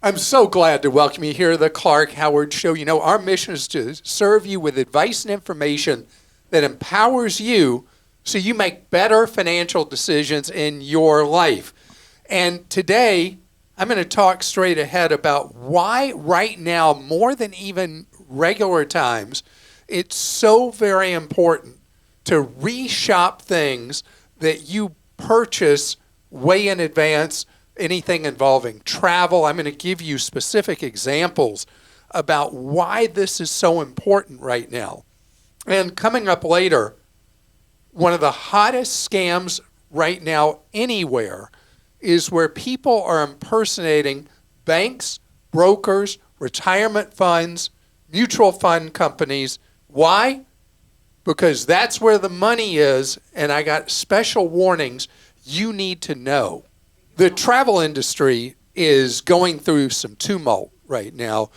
I'm so glad to welcome you here to the Clark Howard Show. You know, our mission is to serve you with advice and information that empowers you so you make better financial decisions in your life. And today, I'm going to talk straight ahead about why right now, more than even regular times, it's so very important to reshop things that you purchase way in advance, anything involving travel. I'm going to give you specific examples about why this is so important right now. And coming up later, one of the hottest scams right now anywhere is where people are impersonating banks, brokers, retirement funds, mutual fund companies. Why? Because that's where the money is, and I got special warnings you need to know. The travel industry is going through some tumult right now.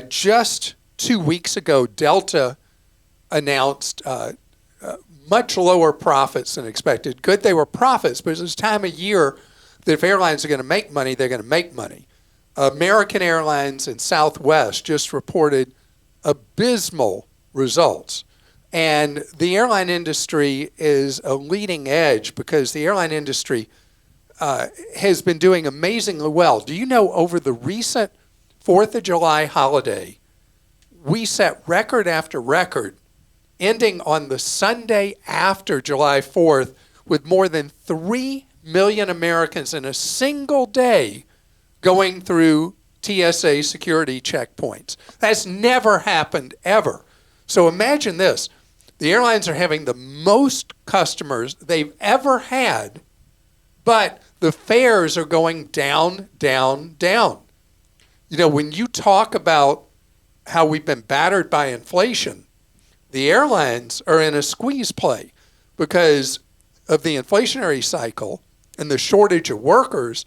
Just 2 weeks ago, Delta announced much lower profits than expected. Good, they were profits, but it's this time of year that if airlines are going to make money, they're going to make money. American Airlines and Southwest just reported abysmal results. And the airline industry is a leading edge because the airline industry has been doing amazingly well. Do you know over the recent 4th of July holiday, we set record after record, ending on the Sunday after July 4th with more than 3 million Americans in a single day going through TSA security checkpoints. That's never happened ever. So imagine this. The airlines are having the most customers they've ever had, but the fares are going down, down, down. You know, when you talk about how we've been battered by inflation, the airlines are in a squeeze play because of the inflationary cycle and the shortage of workers.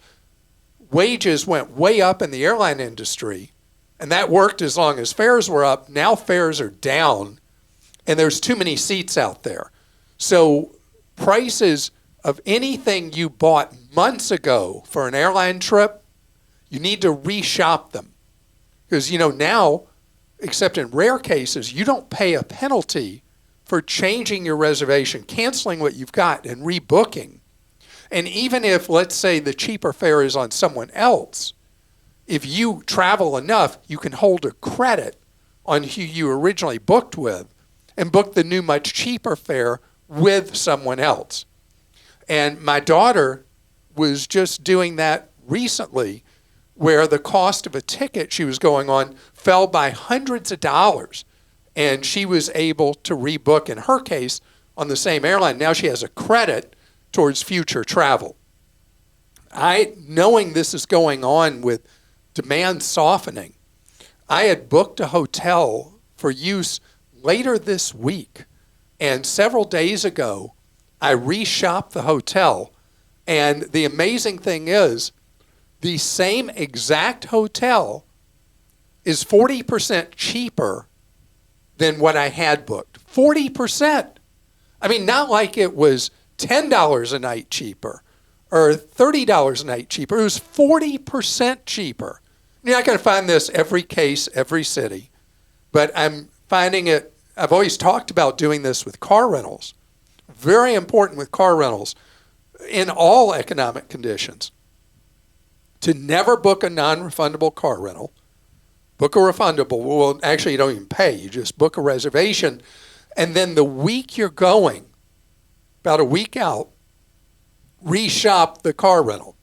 Wages went way up in the airline industry, and that worked as long as fares were up. Now fares are down, and there's too many seats out there. So prices of anything you bought months ago for an airline trip, you need to reshop them. Because, you know, now, except in rare cases, you don't pay a penalty for changing your reservation, canceling what you've got, and rebooking. And even if, let's say, the cheaper fare is on someone else, if you travel enough, you can hold a credit on who you originally booked with and book the new, much cheaper fare with someone else. And my daughter was just doing that recently, where the cost of a ticket she was going on fell by hundreds of dollars, and she was able to rebook, in her case, on the same airline. Now she has a credit towards future travel. Knowing this is going on with demand softening, I had booked a hotel for use later this week, and several days ago, I reshopped the hotel, and the amazing thing is, the same exact hotel is 40% cheaper than what I had booked. 40%. I mean, not like it was $10 a night cheaper or $30 a night cheaper. It was 40% cheaper. You're not going to find this every case, every city, but I'm finding it. I've always talked about doing this with car rentals. Very important with car rentals in all economic conditions to never book a non-refundable car rental. Book a refundable. Well, actually, you don't even pay. You just book a reservation. And then the week you're going, about a week out, reshop the car rental.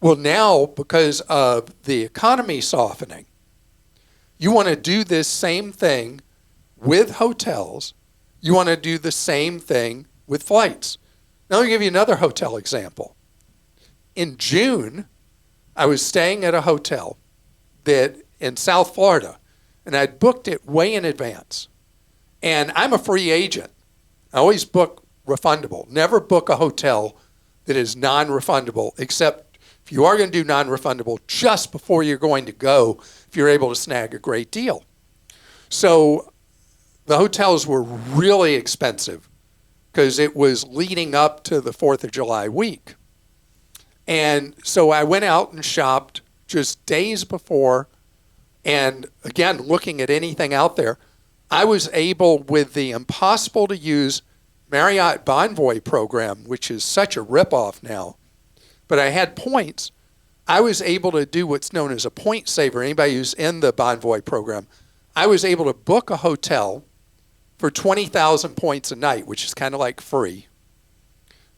Well, now, because of the economy softening, you want to do this same thing with hotels. You want to do the same thing with flights. Now, let me give you another hotel example. In June, I was staying at a hotel that in South Florida, and I'd booked it way in advance. And I'm a free agent. I always book refundable. Never book a hotel that is non-refundable, except if you are going to do non-refundable just before you're going to go, if you're able to snag a great deal. So the hotels were really expensive because it was leading up to the 4th of July week. And so I went out and shopped just days before. And again, looking at anything out there, I was able, with the impossible to use Marriott Bonvoy program, which is such a ripoff now, but I had points. I was able to do what's known as a point saver. Anybody who's in the Bonvoy program, I was able to book a hotel for 20,000 points a night, which is kind of like free,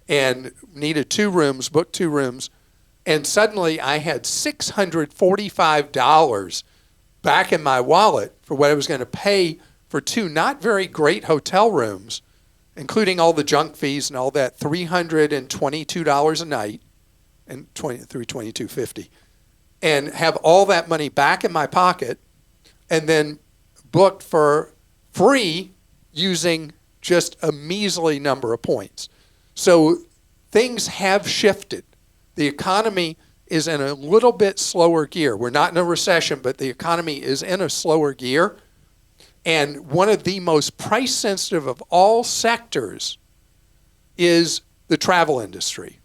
and needed 2 rooms, booked 2 rooms, and suddenly I had $645 back in my wallet for what I was going to pay for 2 not very great hotel rooms, including all the junk fees and all that, $322 a night, and $322.50, and have all that money back in my pocket, and then booked for free using just a measly number of points. So things have shifted. The economy is in a little bit slower gear. We're not in a recession, but the economy is in a slower gear. And one of the most price sensitive of all sectors is the travel industry.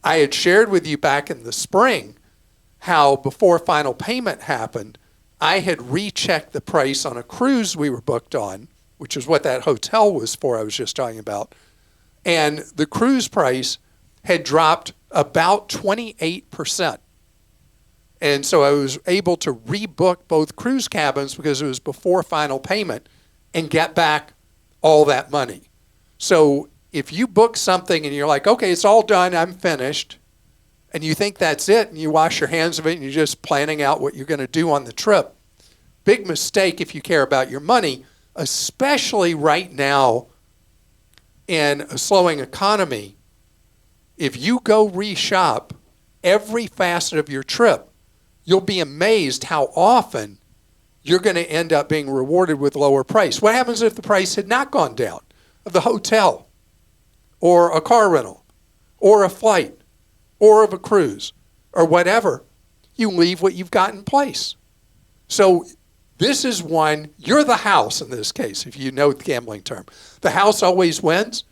I had shared with you back in the spring how before final payment happened, I had rechecked the price on a cruise we were booked on, which is what that hotel was for I was just talking about. And the cruise price had dropped about 28%. And so I was able to rebook both cruise cabins because it was before final payment and get back all that money. So if you book something and you're like, okay, it's all done, I'm finished, and you think that's it, and you wash your hands of it and you're just planning out what you're going to do on the trip, big mistake if you care about your money, especially right now in a slowing economy. If you go reshop every facet of your trip, you'll be amazed how often you're going to end up being rewarded with lower price. What happens if the price had not gone down of the hotel or a car rental or a flight or of a cruise or whatever? You leave what you've got in place. So this is one, you're the house in this case, if you know the gambling term. The house always wins.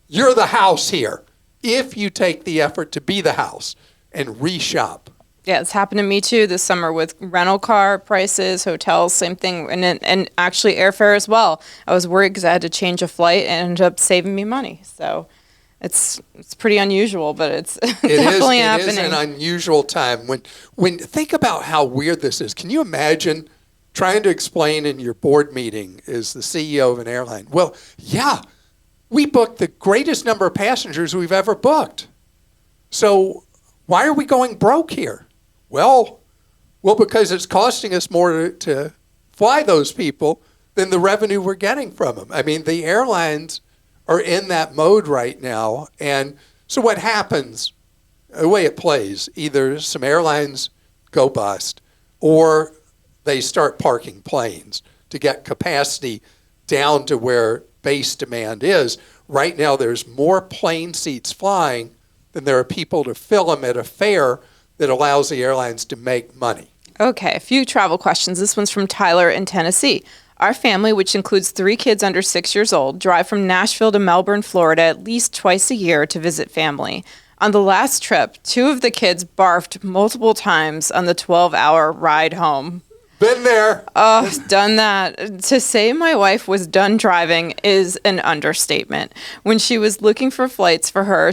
You're the house here if you take the effort to be the house and reshop. Yeah, it's happened to me too this summer with rental car prices, hotels, same thing, and actually airfare as well. I was worried because I had to change a flight and it ended up saving me money. So it's pretty unusual, but it's definitely happening. It is an unusual time. When think about how weird this is. Can you imagine trying to explain in your board meeting as the CEO of an airline? Well, yeah, we booked the greatest number of passengers we've ever booked. So why are we going broke here? Well, because it's costing us more to fly those people than the revenue we're getting from them. I mean, the airlines are in that mode right now. And so what happens, the way it plays, either some airlines go bust or they start parking planes to get capacity down to where base demand is. Right now, there's more plane seats flying than there are people to fill them at a fare that allows the airlines to make money. Okay, a few travel questions. This one's from Tyler in Tennessee. Our family, which includes 3 kids under 6 years old, drive from Nashville to Melbourne, Florida at least twice a year to visit family. On the last trip, 2 of the kids barfed multiple times on the 12-hour ride home. Been there. Done that. To say my wife was done driving is an understatement. When she was looking for flights for her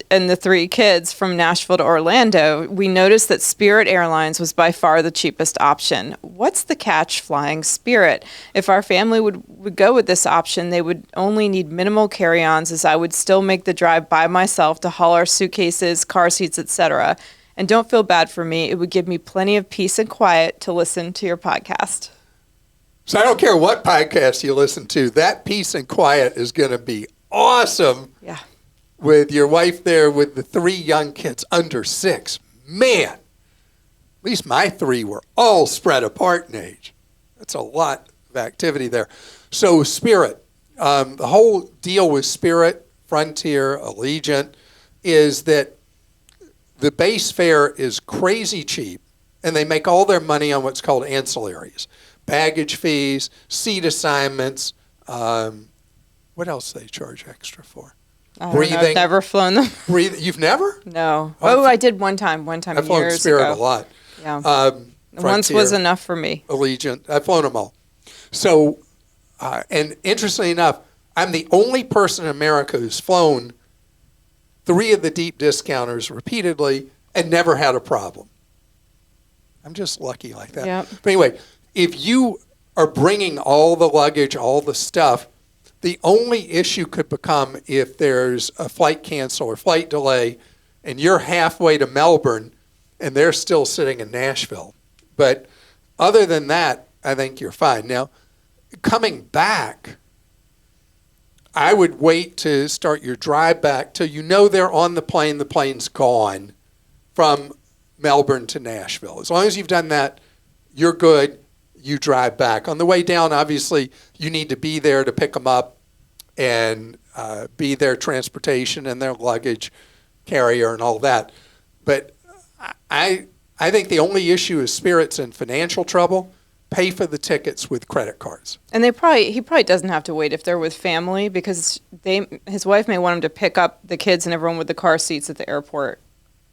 and the 3 kids from Nashville to Orlando, we noticed that Spirit Airlines was by far the cheapest option. What's the catch flying Spirit? If our family would go with this option, they would only need minimal carry-ons, as I would still make the drive by myself to haul our suitcases, car seats, etc. And don't feel bad for me. It would give me plenty of peace and quiet to listen to your podcast. So I don't care what podcast you listen to. That peace and quiet is going to be awesome. Yeah. With your wife there with the 3 young kids under 6. Man, at least my 3 were all spread apart in age. That's a lot of activity there. So Spirit, the whole deal with Spirit, Frontier, Allegiant, is that the base fare is crazy cheap, and they make all their money on what's called ancillaries, baggage fees, seat assignments. What else do they charge extra for? Breathing. I've never flown them. You've never? No. I did one time I've flown years Spirit ago. a lot. Yeah. Once was Frontier, enough for me. Allegiant. I've flown them all. So, and interestingly enough, I'm the only person in America who's flown 3 of the deep discounters repeatedly and never had a problem. I'm just lucky like that. Yep. But anyway, if you are bringing all the luggage, all the stuff, the only issue could become if there's a flight cancel or flight delay and you're halfway to Melbourne and they're still sitting in Nashville. But other than that, I think you're fine. Now, coming back, I would wait to start your drive back till you know they're on the plane's gone from Melbourne to Nashville. As long as you've done that, you're good. You drive back. On the way down, obviously, you need to be there to pick them up and be their transportation and their luggage carrier and all that. But I think the only issue is Spirit's in financial trouble. Pay for the tickets with credit cards. And he probably doesn't have to wait if they're with family, because his wife may want him to pick up the kids and everyone with the car seats at the airport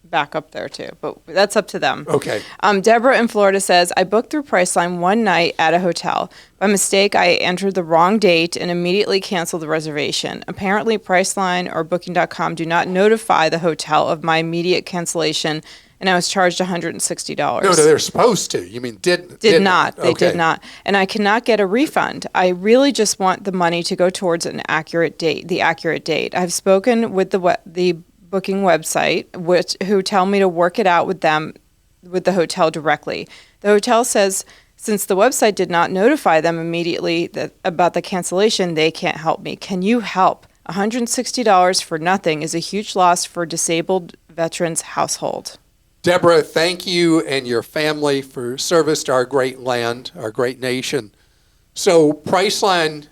back up there too, but that's up to them. Okay. Deborah in Florida says, I booked through Priceline one night at a hotel. By mistake, I entered the wrong date and immediately canceled the reservation. Apparently, Priceline or Booking.com do not notify the hotel of my immediate cancellation, and I was charged $160. No, they're supposed to. You mean did not. They Okay. did not. And I cannot get a refund. I really just want the money to go towards the accurate date. I've spoken with the booking website, who tell me to work it out with them, with the hotel directly. The hotel says since the website did not notify them immediately about the cancellation, they can't help me. Can you help? $160 for nothing is a huge loss for disabled veterans' household. Deborah, thank you and your family for service to our great land, our great nation. So Priceline,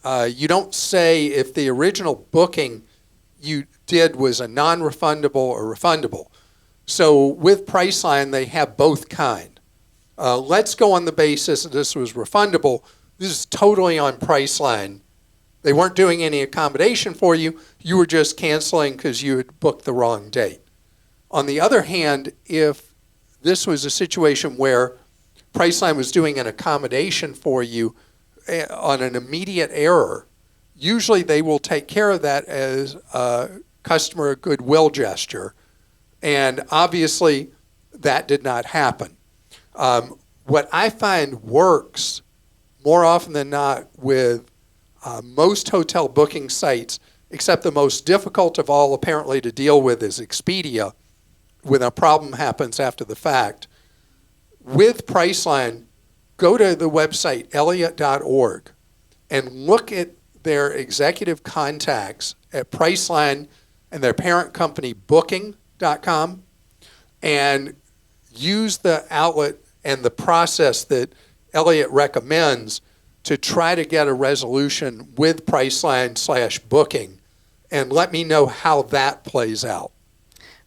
you don't say if the original booking you did was a non-refundable or refundable. So with Priceline, they have both kind. Let's go on the basis that this was refundable. This is totally on Priceline. They weren't doing any accommodation for you. You were just canceling because you had booked the wrong date. On the other hand, if this was a situation where Priceline was doing an accommodation for you on an immediate error, usually they will take care of that as a customer goodwill gesture. And obviously, that did not happen. What I find works more often than not with most hotel booking sites, except the most difficult of all apparently to deal with is Expedia, when a problem happens after the fact. With Priceline, go to the website elliott.org and look at their executive contacts at Priceline and their parent company Booking.com, and use the outlet and the process that Elliott recommends to try to get a resolution with Priceline/Booking, and let me know how that plays out.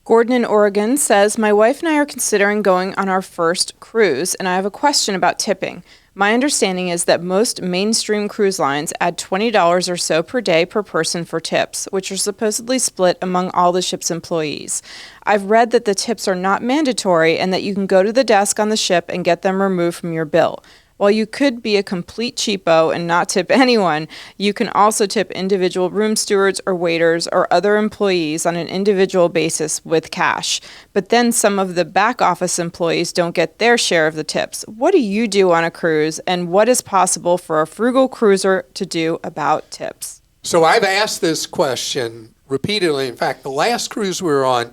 Gordon in Oregon says, my wife and I are considering going on our first cruise, and I have a question about tipping. My understanding is that most mainstream cruise lines add $20 or so per day per person for tips, which are supposedly split among all the ship's employees. I've read that the tips are not mandatory and that you can go to the desk on the ship and get them removed from your bill. While you could be a complete cheapo and not tip anyone, you can also tip individual room stewards or waiters or other employees on an individual basis with cash. But then some of the back office employees don't get their share of the tips. What do you do on a cruise, and what is possible for a frugal cruiser to do about tips? So I've asked this question repeatedly. In fact, the last cruise we were on,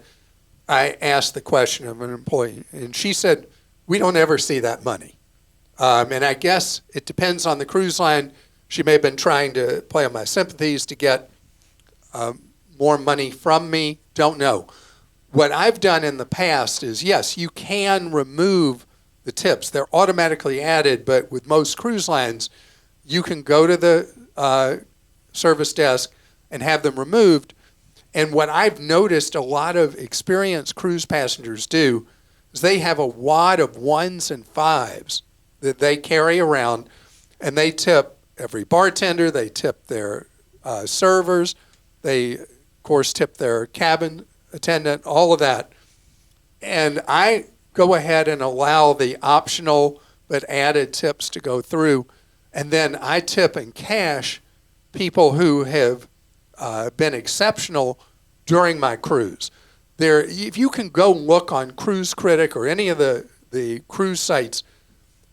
I asked the question of an employee, and she said, we don't ever see that money. And I guess it depends on the cruise line. She may have been trying to play on my sympathies to get more money from me. Don't know. What I've done in the past is, yes, you can remove the tips. They're automatically added, but with most cruise lines, you can go to the service desk and have them removed. And what I've noticed a lot of experienced cruise passengers do is they have a wad of ones and fives that they carry around, and they tip every bartender, they tip their servers, they, of course, tip their cabin attendant, all of that. And I go ahead and allow the optional but added tips to go through. And then I tip in cash people who have been exceptional during my cruise. If you can go look on Cruise Critic or any of the cruise sites,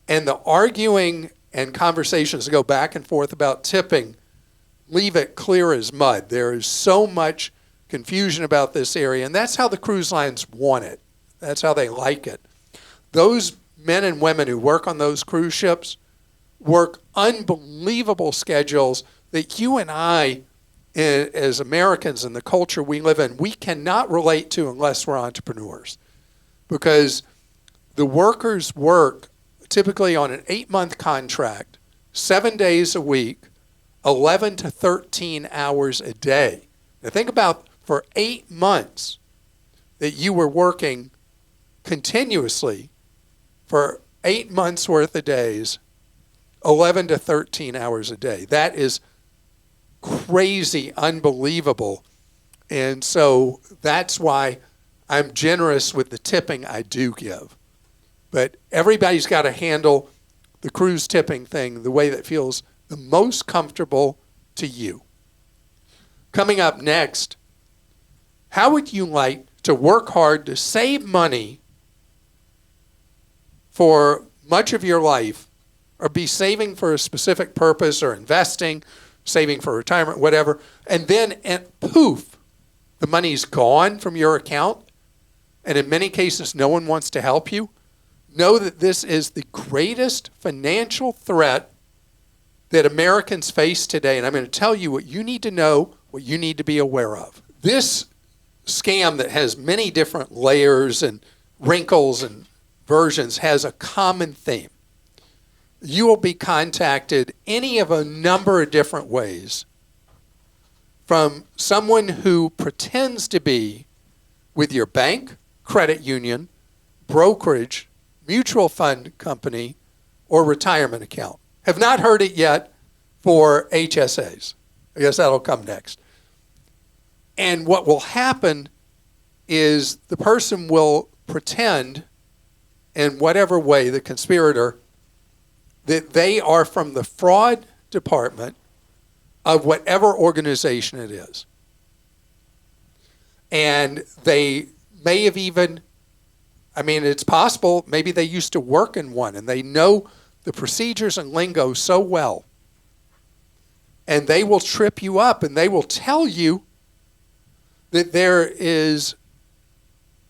and the arguing and conversations that go back and forth about tipping leave it clear as mud. There is so much confusion about this area, and that's how the cruise lines want it. That's how they like it. Those men and women who work on those cruise ships work unbelievable schedules that you and I, as Americans in the culture we live in, we cannot relate to unless we're entrepreneurs. Because the workers work typically on an 8-month contract, 7 days a week, 11 to 13 hours a day. Now think about for 8 months that you were working continuously for 8 months worth of days, 11 to 13 hours a day. That is crazy, unbelievable. And so that's why I'm generous with the tipping I do give. But everybody's got to handle the cruise tipping thing the way that feels the most comfortable to you. Coming up next, how would you like to work hard to save money for much of your life, or be saving for a specific purpose, or investing, saving for retirement, whatever, and then poof, the money's gone from your account, and in many cases no one wants to help you? Know that this is the greatest financial threat that Americans face today, and I'm going to tell you what you need to know, what you need to be aware of. This scam that has many different layers and wrinkles and versions has a common theme. You will be contacted any of a number of different ways from someone who pretends to be with your bank, credit union, brokerage, mutual fund company, or retirement account. Have not heard it yet for HSAs. I guess that'll come next. And what will happen is the person will pretend, in whatever way, the conspirator, that they are from the fraud department of whatever organization it is. And they may have even, it's possible, maybe they used to work in one and they know the procedures and lingo so well. And they will trip you up and they will tell you that there is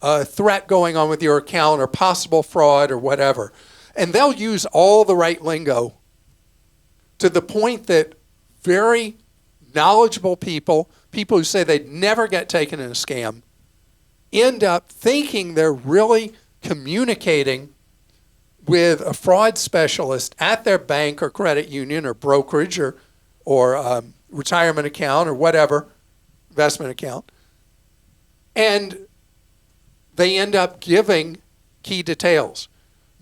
a threat going on with your account or possible fraud or whatever. And they'll use all the right lingo to the point that very knowledgeable people who say they'd never get taken in a scam, end up thinking they're really communicating with a fraud specialist at their bank or credit union or brokerage or retirement account or whatever, investment account. And they end up giving key details.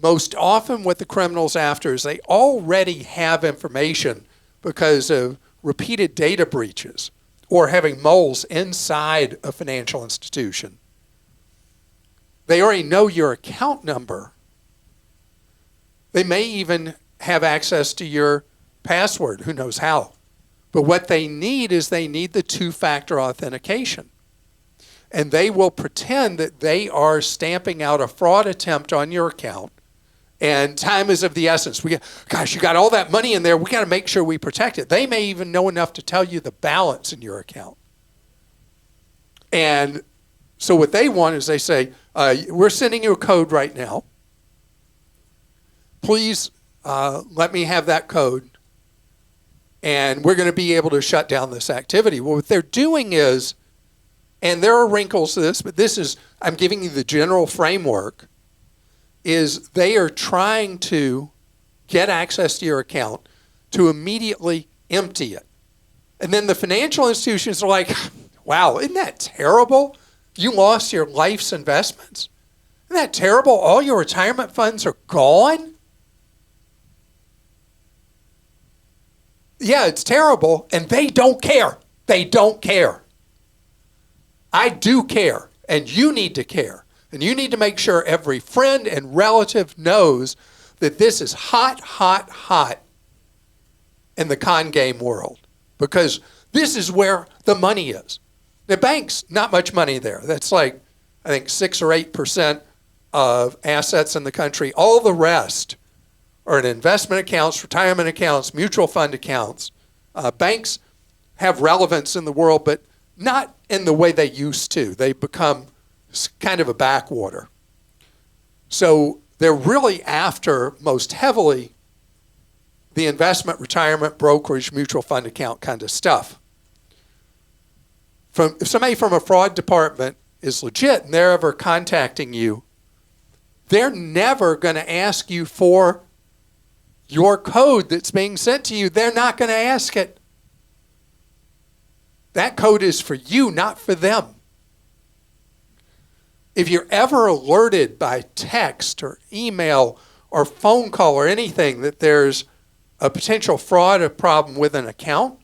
Most often what the criminal's after is they already have information because of repeated data breaches or having moles inside a financial institution. They already know your account number. They may even have access to your password, who knows how. But what they need is they need the two-factor authentication. And they will pretend that they are stamping out a fraud attempt on your account. And time is of the essence. Gosh, you got all that money in there. We got to make sure we protect it. They may even know enough to tell you the balance in your account. And so what they want is they say, we're sending you a code right now. Please let me have that code. And we're going to be able to shut down this activity. Well, what they're doing is, and there are wrinkles to this, but I'm giving you the general framework, is they are trying to get access to your account to immediately empty it. And then the financial institutions are like, wow, isn't that terrible? You lost your life's investments. Isn't that terrible? All your retirement funds are gone? Yeah, it's terrible, and they don't care. They don't care. I do care, and you need to care. And you need to make sure every friend and relative knows that this is hot, hot, hot in the con game world, because this is where the money is. The banks, not much money there. That's like, I think, 6 or 8% of assets in the country. All the rest are in investment accounts, retirement accounts, mutual fund accounts. Banks have relevance in the world, but not in the way they used to. They become kind of a backwater. So they're really after, most heavily, the investment, retirement, brokerage, mutual fund account kind of stuff. If somebody from a fraud department is legit and they're ever contacting you, they're never going to ask you for your code that's being sent to you. They're not going to ask it. That code is for you, not for them. If you're ever alerted by text or email or phone call or anything that there's a potential fraud or problem with an account,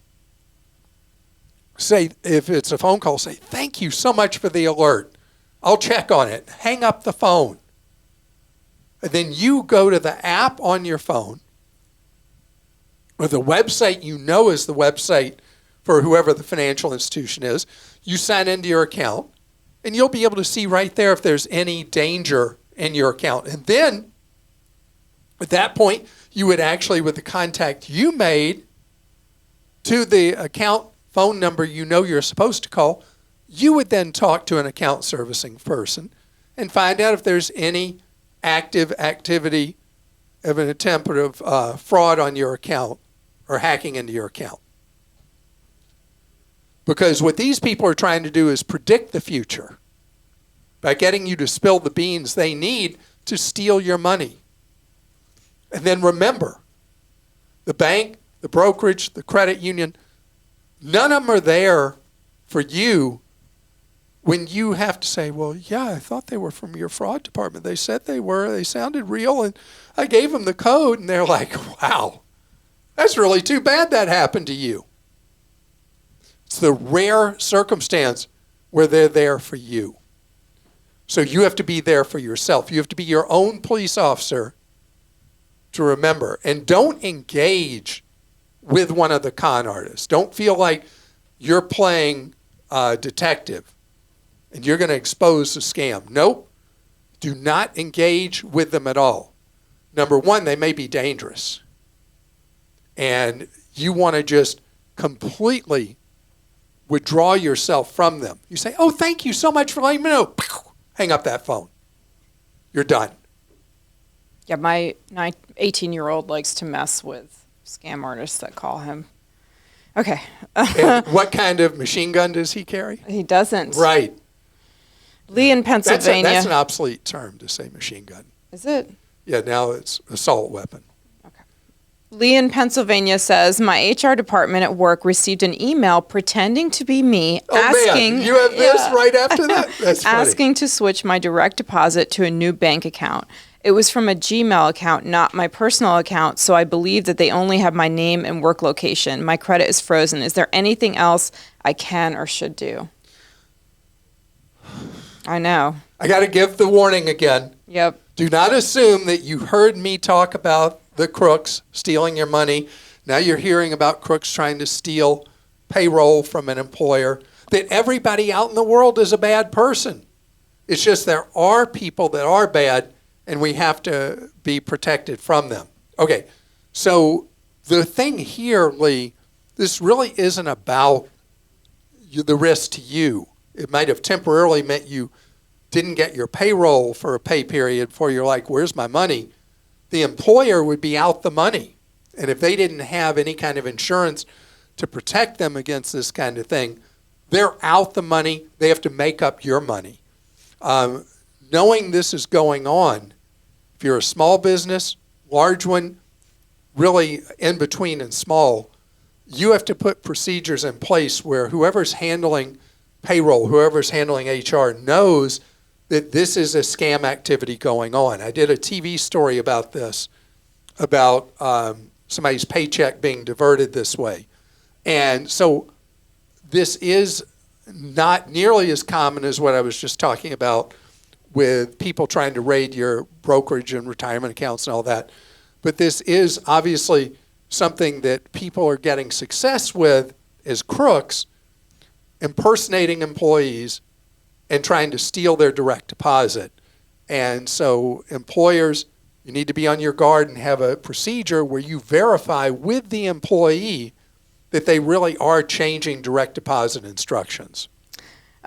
say, if it's a phone call, say, thank you so much for the alert. I'll check on it. Hang up the phone. And then you go to the app on your phone, or the website you know is the website for whoever the financial institution is. You sign into your account, and you'll be able to see right there if there's any danger in your account. And then, at that point, you would actually, with the contact you made to the account phone number you know you're supposed to call, you would then talk to an account servicing person and find out if there's any active activity of an attempt of fraud on your account or hacking into your account. Because what these people are trying to do is predict the future by getting you to spill the beans they need to steal your money. And then remember, the bank, the brokerage, the credit union, none of them are there for you when you have to say, well, yeah, I thought they were from your fraud department. They said they were. They sounded real, and I gave them the code, and they're like, wow, that's really too bad that happened to you. It's the rare circumstance where they're there for you. So you have to be there for yourself. You have to be your own police officer to remember. And don't engage with one of the con artists. Don't feel like you're playing detective and you're going to expose the scam. Nope. Do not engage with them at all. Number one, they may be dangerous. And you want to just completely withdraw yourself from them. You say, oh, thank you so much for letting me know. Hang up that phone. You're done. Yeah, my 18-year-old likes to mess with scam artists that call him. Okay. And what kind of machine gun does he carry? He doesn't. Right. Lee in Pennsylvania. That's an obsolete term to say machine gun. Is it? Yeah, now it's assault weapon. Okay. Lee in Pennsylvania says, my HR department at work received an email pretending to be me asking. Man, you have this right after that? That's funny. Asking to switch my direct deposit to a new bank account. It was from a Gmail account, not my personal account, so I believe that they only have my name and work location. My credit is frozen. Is there anything else I can or should do? I know. I got to give the warning again. Yep. Do not assume that you heard me talk about the crooks stealing your money. Now you're hearing about crooks trying to steal payroll from an employer, that everybody out in the world is a bad person. It's just there are people that are bad, and we have to be protected from them. Okay, so the thing here, Lee, this really isn't about the risk to you. It might have temporarily meant you didn't get your payroll for a pay period before you're like, where's my money? The employer would be out the money. And if they didn't have any kind of insurance to protect them against this kind of thing, they're out the money. They have to make up your money. Knowing this is going on, if you're a small business, large one, really in between and small, you have to put procedures in place where whoever's handling payroll, whoever's handling HR knows that this is a scam activity going on. I did a TV story about this, about somebody's paycheck being diverted this way. And so this is not nearly as common as what I was just talking about with people trying to raid your brokerage and retirement accounts and all that. But this is obviously something that people are getting success with as crooks, impersonating employees and trying to steal their direct deposit. And so employers, you need to be on your guard and have a procedure where you verify with the employee that they really are changing direct deposit instructions.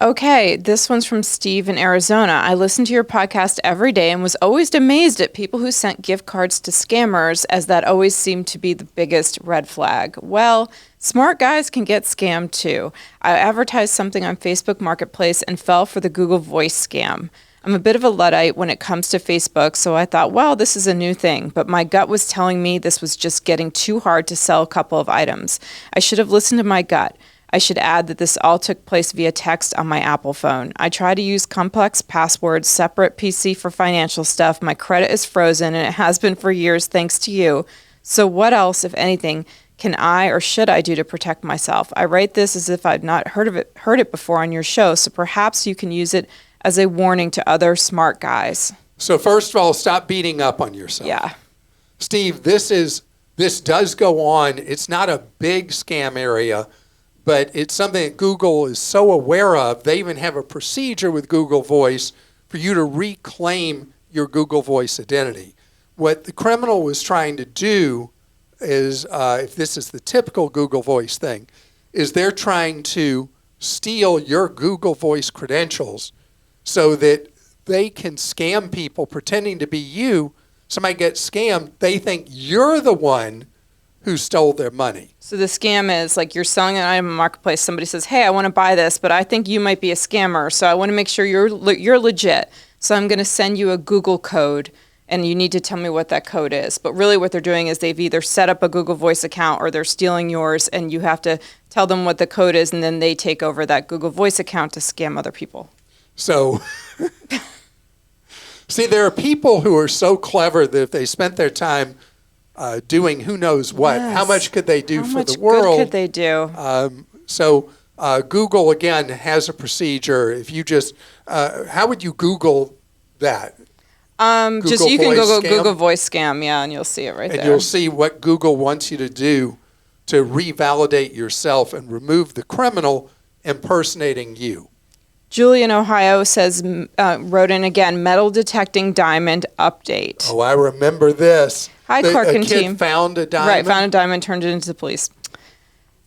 Okay, this one's from Steve in Arizona. I listen to your podcast every day and was always amazed at people who sent gift cards to scammers, as that always seemed to be the biggest red flag. Well, smart guys can get scammed too. I advertised something on Facebook Marketplace and fell for the Google Voice scam. I'm a bit of a Luddite when it comes to Facebook, so I thought, well, this is a new thing, but my gut was telling me this was just getting too hard to sell a couple of items. I should have listened to my gut. I should add that this all took place via text on my Apple phone. I try to use complex passwords, separate PC for financial stuff. My credit is frozen, and it has been for years thanks to you. So what else, if anything, can I or should I do to protect myself? I write this as if I've not heard it before on your show, so perhaps you can use it as a warning to other smart guys. So first of all, stop beating up on yourself. Yeah. Steve, this does go on. It's not a big scam area, but it's something that Google is so aware of. They even have a procedure with Google Voice for you to reclaim your Google Voice identity. What the criminal was trying to do is, if this is the typical Google Voice thing, is they're trying to steal your Google Voice credentials so that they can scam people pretending to be you. Somebody gets scammed, they think you're the one who stole their money. So the scam is like you're selling an item in Marketplace. Somebody says, hey, I want to buy this, but I think you might be a scammer. So I want to make sure you're legit. So I'm going to send you a Google code, and you need to tell me what that code is. But really what they're doing is they've either set up a Google Voice account or they're stealing yours, and you have to tell them what the code is, and then they take over that Google Voice account to scam other people. So, see, there are people who are so clever that if they spent their time doing who knows what, Yes. how much could they do How for much the world? good could they do? So Google, again, has a procedure. If you just, how would you Google that? Just you can Voice Google scam? Google Voice scam, yeah, and you'll see it right And there. you'll see what Google wants you to do to revalidate yourself and remove the criminal impersonating you. Julie in Ohio says, wrote in again, metal detecting diamond update. Oh, I remember this. Hi, Clark and a kid team. found a diamond. Right, found a diamond, turned it into the police.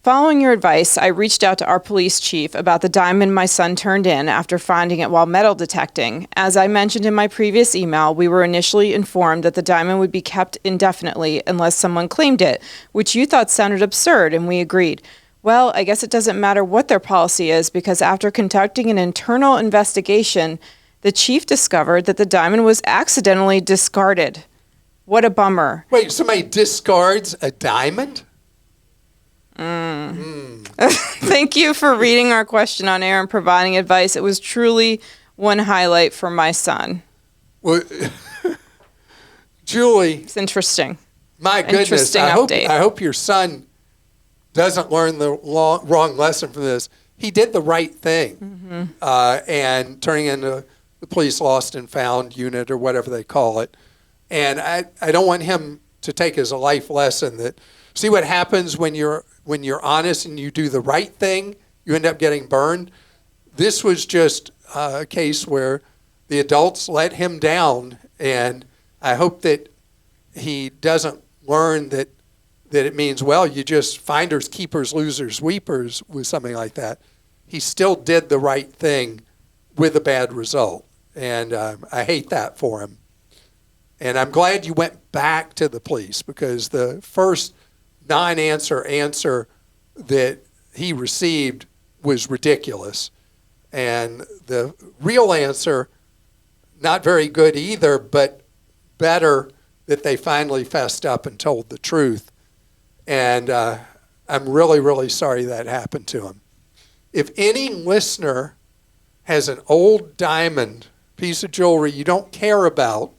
Following your advice, I reached out to our police chief about the diamond my son turned in after finding it while metal detecting. As I mentioned in my previous email, we were initially informed that the diamond would be kept indefinitely unless someone claimed it, which you thought sounded absurd, and we agreed. Well, I guess it doesn't matter what their policy is, because after conducting an internal investigation, the chief discovered that the diamond was accidentally discarded. What a bummer. Wait, somebody discards a diamond? Thank you for reading our question on air and providing advice. It was truly one highlight for my son. Well, Julie, It's interesting. my goodness, Interesting I update. hope your son doesn't learn the wrong lesson from this. He did the right thing, and turning into the police lost and found unit or whatever they call it. And I don't want him to take as a life lesson that, see what happens when you're honest and you do the right thing, you end up getting burned. This was just a case where the adults let him down, and I hope that he doesn't learn that it means, well, you just finders, keepers, losers, weepers with something like that. He still did the right thing with a bad result, and I hate that for him. And I'm glad you went back to the police, because the first non-answer answer that he received was ridiculous. And the real answer, not very good either, but better that they finally fessed up and told the truth. And I'm really, really sorry that happened to him. If any listener has an old diamond piece of jewelry you don't care about,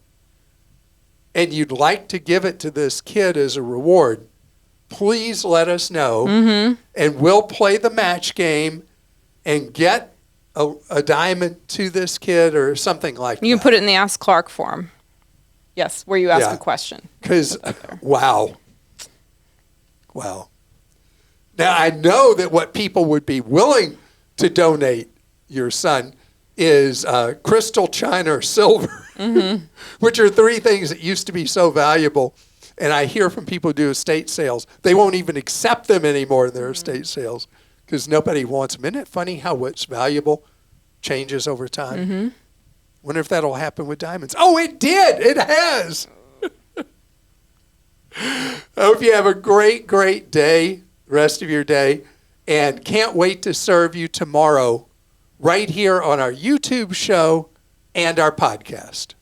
and you'd like to give it to this kid as a reward, please let us know, and we'll play the match game and get a diamond to this kid or something like that. You can put it in the Ask Clark form. Yes, where you ask Yeah. a question. Because, wow. Now, I know that what people would be willing to donate your son is crystal, china, or silver, which are three things that used to be so valuable. And I hear from people who do estate sales, they won't even accept them anymore in their estate sales because nobody wants them. Isn't it funny how what's valuable changes over time? Wonder if that'll happen with diamonds. Oh, it did. It has. I hope you have a great, great day, rest of your day, and can't wait to serve you tomorrow right here on our YouTube show and our podcast.